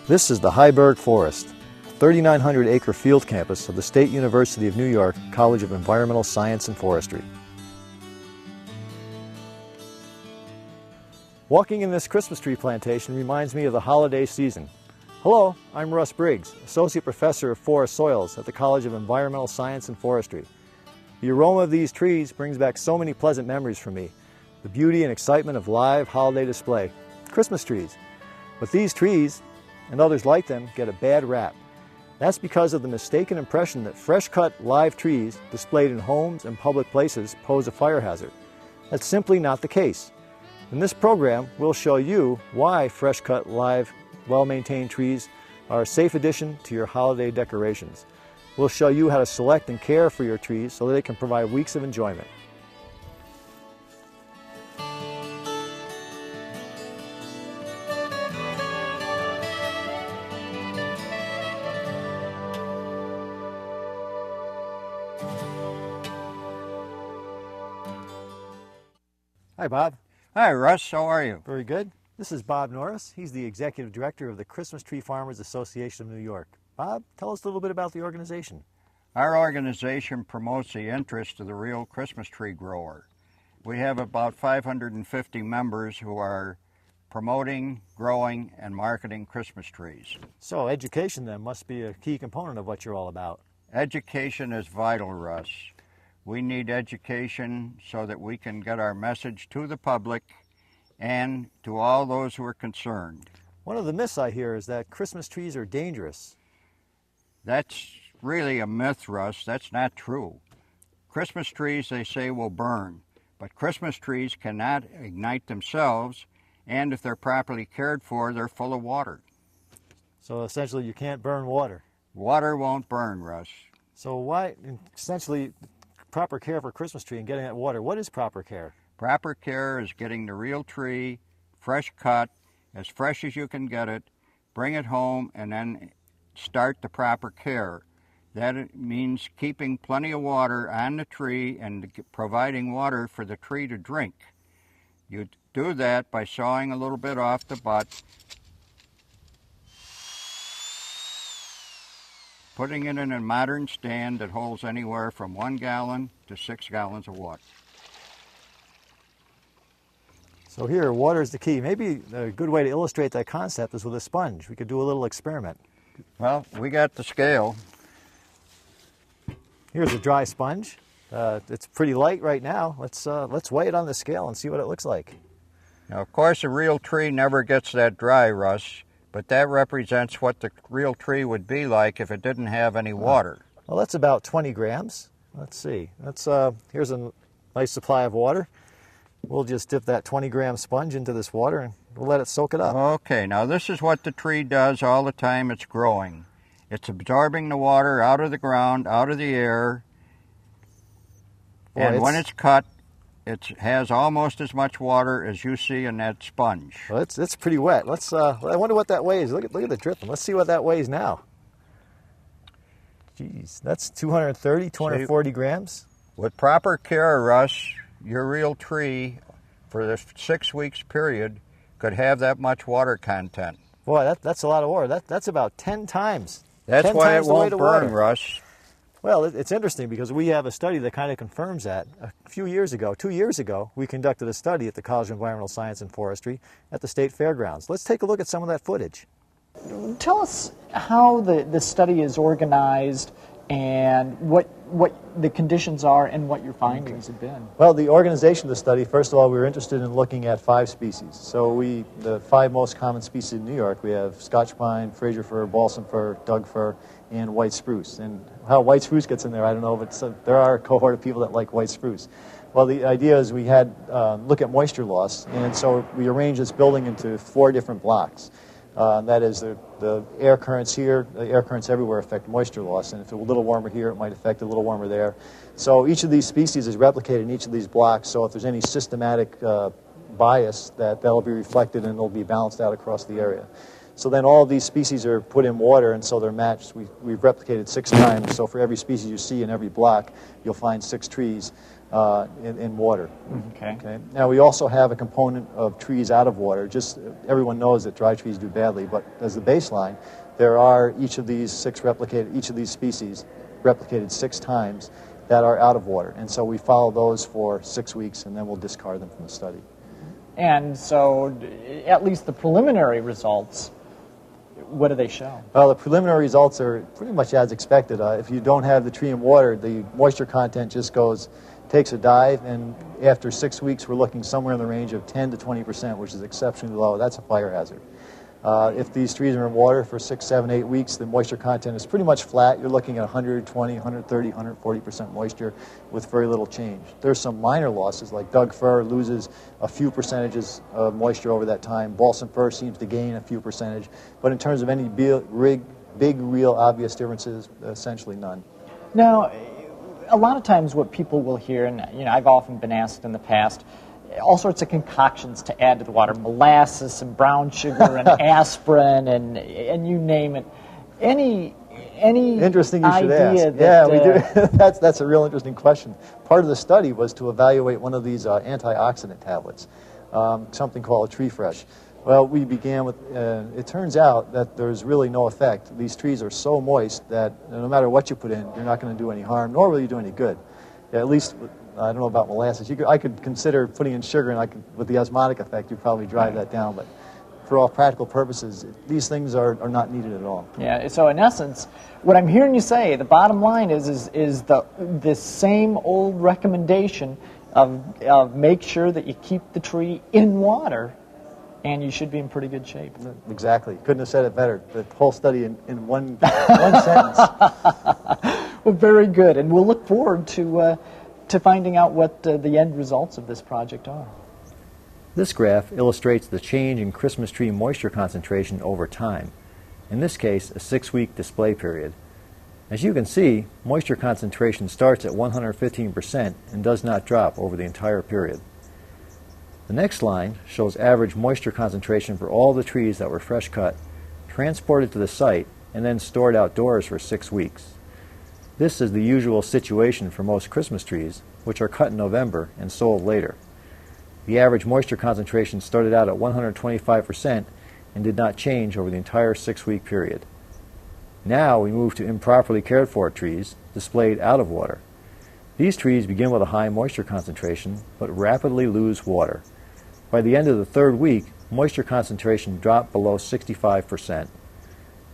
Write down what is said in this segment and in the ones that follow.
This is the Heiberg Forest, 3,900-acre field campus of the State University of New York College of Environmental Science and Forestry. Walking in this Christmas tree plantation reminds me of the holiday season. Hello, I'm Russ Briggs, Associate Professor of Forest Soils at the College of Environmental Science and Forestry. The aroma of these trees brings back so many pleasant memories for me. The beauty and excitement of live holiday display, Christmas trees. But these trees, and others like them, get a bad rap. That's because of the mistaken impression that fresh-cut live trees displayed in homes and public places pose a fire hazard. That's simply not the case. In this program, we'll show you why fresh-cut live, well-maintained trees are a safe addition to your holiday decorations. We'll show you how to select and care for your trees so that they can provide weeks of enjoyment. Hi, Bob. Hi, Russ. How are you? Very good. This is Bob Norris. He's the Executive Director of the Christmas Tree Farmers Association of New York. Bob, tell us a little bit about the organization. Our organization promotes the interest of the real Christmas tree grower. We have about 550 members who are promoting, growing, and marketing Christmas trees. So education then must be a key component of what you're all about. Education is vital, Russ. We need education so that we can get our message to the public and to all those who are concerned. One of the myths I hear is that Christmas trees are dangerous. That's really a myth, Russ. That's not true. Christmas trees, they say, will burn, but Christmas trees cannot ignite themselves, and if they're properly cared for, they're full of water. So essentially you can't burn water. Water won't burn, Russ. So why, essentially, proper care for Christmas tree and getting that water, what is proper care? Proper care is getting the real tree, fresh cut, as fresh as you can get it, bring it home, and then start the proper care. That means keeping plenty of water on the tree and providing water for the tree to drink. You do that by sawing a little bit off the butt, putting it in a modern stand that holds anywhere from 1 gallon to 6 gallons of water. So here, water is the key. Maybe a good way to illustrate that concept is with a sponge. We could do a little experiment. Well, we got the scale. Here's a dry sponge. It's pretty light right now. Let's weigh it on the scale and see what it looks like. Now, of course, a real tree never gets that dry, Russ, but that represents what the real tree would be like if it didn't have any water. Well, that's about 20 grams. Let's see. Here's a nice supply of water. We'll just dip that 20-gram sponge into this water and we'll let it soak it up. Okay, now this is what the tree does all the time it's growing. It's absorbing the water out of the ground, out of the air, and when it's cut, it has almost as much water as you see in that sponge. Well, it's pretty wet. I wonder what that weighs. Look at the dripping. Let's see what that weighs now. Geez, that's 230, 240 grams. With proper care, Russ, your real tree for this 6 weeks period could have that much water content. Boy, that's a lot of water. That's about 10 times. That's 10 why times it won't burn, water. Russ. Well, it's interesting because we have a study that kind of confirms that. A few years ago, 2 years ago, we conducted a study at the College of Environmental Science and Forestry at the State Fairgrounds. Let's take a look at some of that footage. Tell us how the study is organized and what the conditions are and what your findings have been. Well, the organization of the study, first of all, we were interested in looking at 5 species. So the 5 most common species in New York, we have Scotch pine, Fraser fir, balsam fir, Doug fir, and white spruce. And how white spruce gets in there, I don't know, but there are a cohort of people that like white spruce. Well, the idea is we had look at moisture loss, and so we arranged this building into 4 different blocks. That is, the air currents here, the air currents everywhere affect moisture loss, and if it's a little warmer here, it might affect a little warmer there. So each of these species is replicated in each of these blocks, so if there's any systematic bias, that'll be reflected and it'll be balanced out across the area. So then all these species are put in water, and so they're matched. We've replicated 6 times, so for every species you see in every block, you'll find 6 trees in water. Okay. Now we also have a component of trees out of water. Just everyone knows that dry trees do badly, but as the baseline, there are each of these species replicated 6 times that are out of water, and so we follow those for 6 weeks, and then we'll discard them from the study. And so, at least the preliminary results, what do they show? Well, the preliminary results are pretty much as expected. If you don't have the tree in water, the moisture content just takes a dive, and after 6 weeks, we're looking somewhere in the range of 10 to 20%, which is exceptionally low. That's a fire hazard. If these trees are in water for 6, 7, 8 weeks, the moisture content is pretty much flat. You're looking at 120, 130, 140% moisture with very little change. There's some minor losses, like Doug fir loses a few percentages of moisture over that time. Balsam fir seems to gain a few percentage. But in terms of any big, real, obvious differences, essentially none. Now, a lot of times what people will hear, and I've often been asked in the past, all sorts of concoctions to add to the water, molasses and brown sugar and aspirin and you name it. Any interesting you should idea ask. That, we do. That's a real interesting question. Part of the study was to evaluate one of these antioxidant tablets, something called Tree Fresh. Well, we began with, it turns out that there's really no effect. These trees are so moist that no matter what you put in, you're not going to do any harm, nor will you do any good. At least, I don't know about molasses. I could consider putting in sugar, and with the osmotic effect, you'd probably drive that down. But for all practical purposes, these things are not needed at all. Yeah. So in essence, what I'm hearing you say, the bottom line is the same old recommendation of make sure that you keep the tree in water, and you should be in pretty good shape. Exactly. Couldn't have said it better. The whole study in one sentence. Well, very good, and we'll look forward to finding out what the end results of this project are. This graph illustrates the change in Christmas tree moisture concentration over time. In this case, a 6-week display period. As you can see, moisture concentration starts at 115% and does not drop over the entire period. The next line shows average moisture concentration for all the trees that were fresh cut, transported to the site, and then stored outdoors for 6 weeks. This is the usual situation for most Christmas trees, which are cut in November and sold later. The average moisture concentration started out at 125% and did not change over the entire 6-week period. Now we move to improperly cared for trees, displayed out of water. These trees begin with a high moisture concentration, but rapidly lose water. By the end of the 3rd week, moisture concentration dropped below 65%.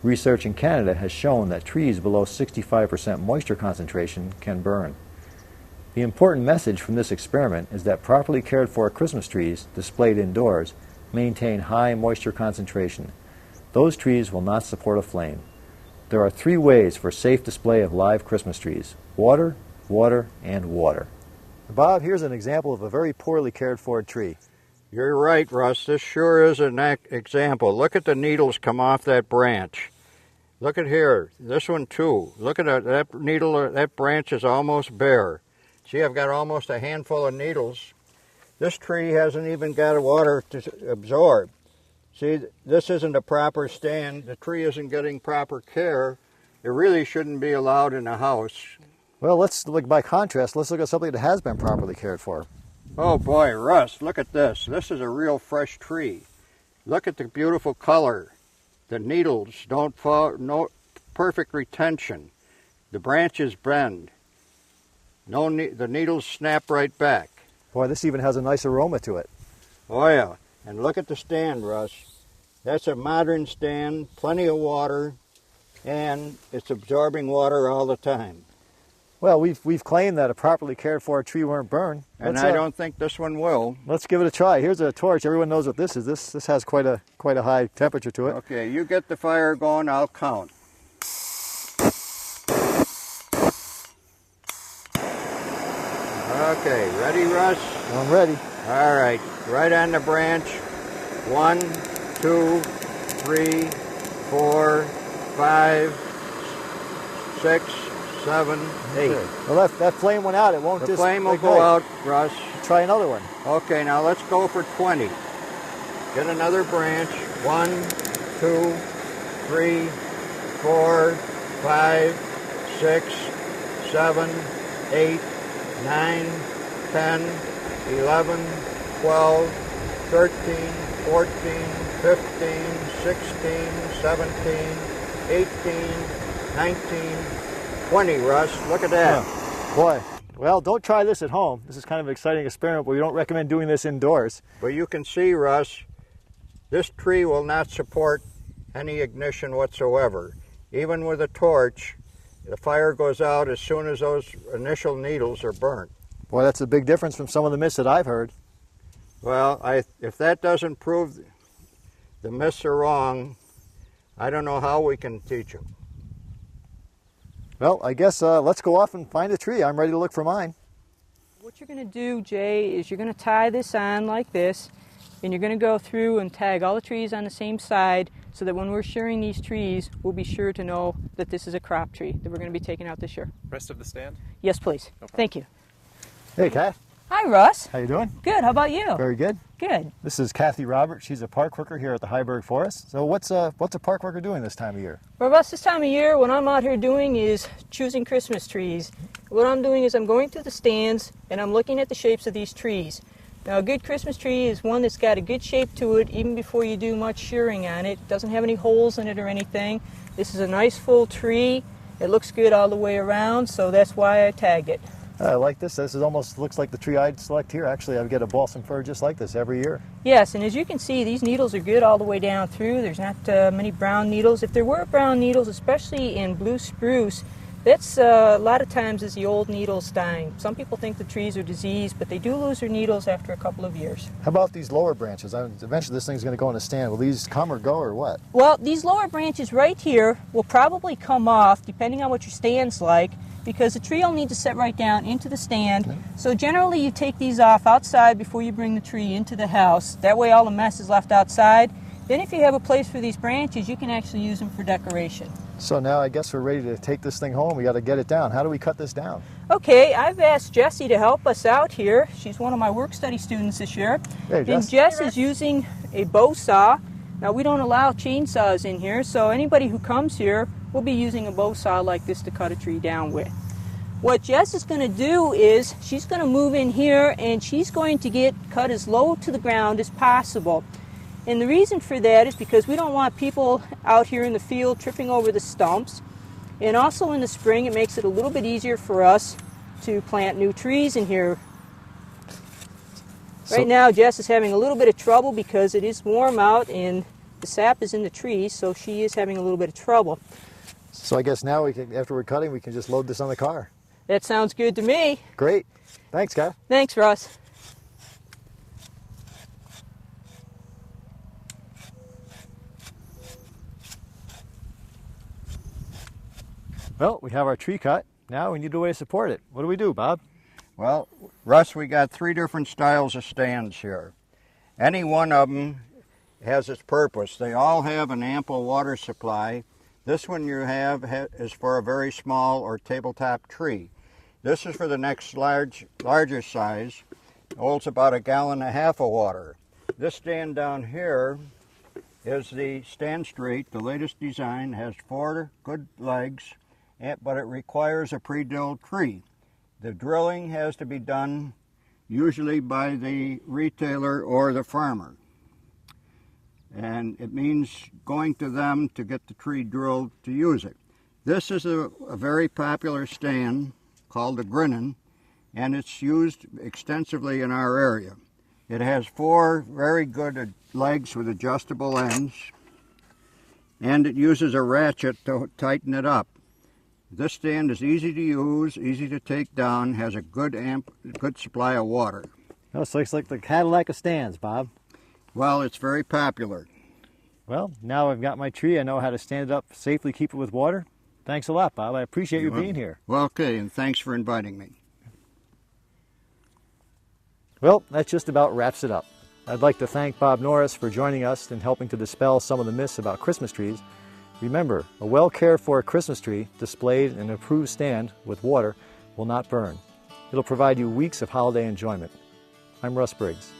Research in Canada has shown that trees below 65% moisture concentration can burn. The important message from this experiment is that properly cared for Christmas trees, displayed indoors, maintain high moisture concentration. Those trees will not support a flame. There are 3 ways for safe display of live Christmas trees: water, water, and water. Bob, here's an example of a very poorly cared for tree. You're right, Russ. This sure is an example. Look at the needles come off that branch. Look at here. This one too. Look at that needle. That branch is almost bare. See, I've got almost a handful of needles. This tree hasn't even got water to absorb. See, this isn't a proper stand. The tree isn't getting proper care. It really shouldn't be allowed in a house. Well, let's look, by contrast, let's look at something that has been properly cared for. Oh boy, Russ, look at this. This is a real fresh tree. Look at the beautiful color. The needles don't fall, no perfect retention. The branches bend. The needles snap right back. Boy, this even has a nice aroma to it. Oh yeah, and look at the stand, Russ. That's a modern stand, plenty of water, and it's absorbing water all the time. Well, we've claimed that a properly cared for tree won't burn. And I don't think this one will. Let's give it a try. Here's a torch. Everyone knows what this is. This has quite a high temperature to it. Okay, you get the fire going, I'll count. Okay, ready, Russ? I'm ready. All right, right on the branch. 1, 2, 3, 4, 5, 6, 7, 8. Okay. Well, that flame went out. It won't The just flame will ignite. go out, Russ. Try another one. Okay, now let's go for 20. Get another branch. 1, 2, 3, 4, 5, 6, 7, 8, 9, 10, 11, 12, 13, 14, 15, 16, 17, 18, 19, 20, Russ. Look at that. Oh, boy. Well, don't try this at home. This is kind of an exciting experiment, but we don't recommend doing this indoors. But you can see, Russ, this tree will not support any ignition whatsoever. Even with a torch, the fire goes out as soon as those initial needles are burnt. Boy, that's a big difference from some of the myths that I've heard. Well, if that doesn't prove the myths are wrong, I don't know how we can teach them. Well, I guess let's go off and find a tree. I'm ready to look for mine. What you're going to do, Jay, is you're going to tie this on like this, and you're going to go through and tag all the trees on the same side so that when we're shearing these trees, we'll be sure to know that this is a crop tree that we're going to be taking out this year. Rest of the stand? Yes, please. No problem. Thank you. Hey, Kath. Hi, Russ. How you doing? Good. How about you? Very good. Good. This is Kathy Roberts. She's a park worker here at the Heiberg Forest. So what's a park worker doing this time of year? For us this time of year, what I'm out here doing is choosing Christmas trees. What I'm doing is I'm going to the stands and I'm looking at the shapes of these trees. Now, a good Christmas tree is one that's got a good shape to it even before you do much shearing on it. It doesn't have any holes in it or anything. This is a nice full tree. It looks good all the way around, so that's why I tagged it. I like this. This is almost looks like the tree I'd select here. Actually, I get a balsam fir just like this every year. Yes, and as you can see, these needles are good all the way down through. There's not many brown needles. If there were brown needles, especially in blue spruce, that's a lot of times is the old needles dying. Some people think the trees are diseased, but they do lose their needles after a couple of years. How about these lower branches? Eventually this thing's going to go in a stand. Will these come or go or what? Well, these lower branches right here will probably come off, depending on what your stand's like, because the tree will need to set right down into the stand. Okay. So generally you take these off outside before you bring the tree into the house. That way all the mess is left outside. Then if you have a place for these branches, you can actually use them for decoration. So now I guess we're ready to take this thing home. We got to get it down. How do we cut this down? Okay, I've asked Jessie to help us out here. She's one of my work study students this year. Hey, Jess. And Jess is using a bow saw. Now we don't allow chainsaws in here, so anybody who comes here will be using a bow saw like this to cut a tree down with. What Jess is going to do is she's going to move in here and she's going to get cut as low to the ground as possible. And the reason for that is because we don't want people out here in the field tripping over the stumps. And also in the spring it makes it a little bit easier for us to plant new trees in here. Right now Jess is having a little bit of trouble because it is warm out and the sap is in the trees, so she is having a little bit of trouble. So I guess now we can, after we're cutting, we can just load this on the car. That sounds good to me. Great. Thanks, Kath. Thanks, Russ. Well, we have our tree cut. Now we need a way to support it. What do we do, Bob? Well, Russ, we got 3 different styles of stands here. Any one of them has its purpose. They all have an ample water supply. This one you have is for a very small or tabletop tree. This is for the next larger size. It holds about 1.5 gallons of water. This stand down here is the Stand Straight, the latest design, has 4 good legs, but it requires a pre-drilled tree. The drilling has to be done usually by the retailer or the farmer. And it means going to them to get the tree drilled to use it. This is a very popular stand called the Grinnen, and it's used extensively in our area. It has 4 very good legs with adjustable ends, and it uses a ratchet to tighten it up. This stand is easy to use, easy to take down, has a good supply of water. Oh, so it's like the Cadillac of stands, Bob. Well, it's very popular. Well, now I've got my tree. I know how to stand it up safely, keep it with water. Thanks a lot, Bob. I appreciate you being here. Well, okay, and thanks for inviting me. Well, that just about wraps it up. I'd like to thank Bob Norris for joining us and helping to dispel some of the myths about Christmas trees. Remember, a well-cared-for Christmas tree displayed in an approved stand with water will not burn. It'll provide you weeks of holiday enjoyment. I'm Russ Briggs.